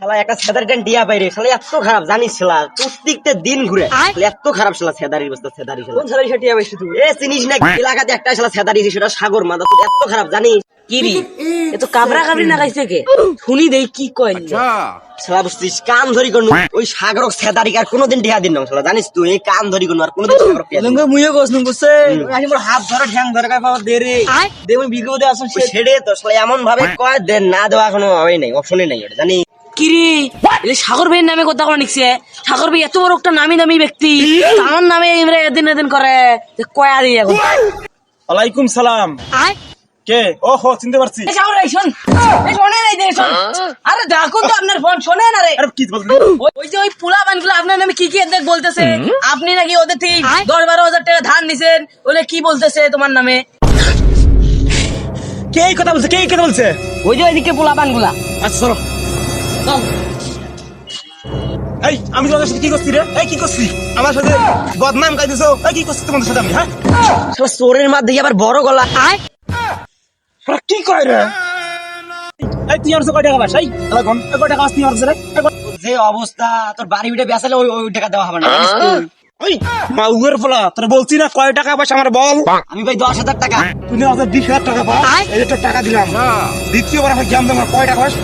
শালা একটা সেদারিটান ডিয়া বাইরে শালা এত খারাপ জানিস শালা প্রত্যেকটা দিন ঘুরে শালা এত খারাপ শালা সেদারির অবস্থা সেদারি শালা কোন সেদারি টিয়া বাইছে তুই? এ চিনিস না এলাকাতে একটা শালা সেদারি সেটা সাগর মাদা এত খারাপ জানিস কিরি এ তো কাবরা কাবরি না গাইছে কে শুনি দেই কি কয় শালা বুঝছিস কান ধরি কোন ওই সাগরক সেদারি আর কোনোদিন ডিয়া দিন না শালা জানিস তুই এই কান ধরি কোন আর কোনোদিন সাগরক ডিয়া দিন না। লঙ্গ মুইও কস নু বুঝছে আমি মোর হাত ধরে ঠ্যাং ধরে কয় বাবা দে রে দে মই বিগদে আসন ওই ছেড়ে তো শালা এমন ভাবে কয় দেন না দেওয়া কোনো হবেই নাই অপশনই নাই ওটা জানিস কিরি এই সাগর ভাইয়ের নামে কথা কোন নিছে সাগর ভাই এত বড় একটা নামি দামি ব্যক্তি তার নামে ইমরে এদিন করে কয় আর এখন ওয়ালাইকুম সালাম। কে? ও হো চিনতে পারছি। এই সাগর ভাই শুন এই শোনে নাই দে শুন আরে ডাকুন তো আপনার ফোন শোনে না রে আরে কি বলছিস? ওই যে ওই পোলা বানগুলো আপনার নামে কি দেখ বলতেছে আপনি নাকি ওদের থেকে 10-12 হাজার টাকা ধার নিছেন ওলে কি বলতেছে তোমার নামে কে এই কথা বলছে? কে এই কথা বলছে? ওই যে ওইদিকে পোলা বানগুলা আচ্ছা চলো। এই আমি তোমাদের সাথে কি করছি রে? এই কি করছি? আমার সাথে বদনাম গাইতেছো? এই কি করছি তোমাদের সাথে আমি? হ্যাঁ শালা চোরের মাঝে আবার বড় গলা তোরা কি কয় রে? এই তুই আমার কাছে কয় টাকা পাস? এই এখন কয় টাকা পাস তুই আমার কাছে রে? যে অবস্থা তোর বাড়ি বিটে বেসালে ওই ওই টাকা দেওয়া হবে না জানিস তুই? ওই মাউয়ের ফলা তোরা বলছি না কয় টাকা পাস আমার বল। আমি ভাই 10,000 টাকা তুই না 20,000 টাকা পাস, এই যে তোর টাকা দিলাম দ্বিতীয়বার আমার জ্ঞান দেওয়ার কয় টাকা পাস?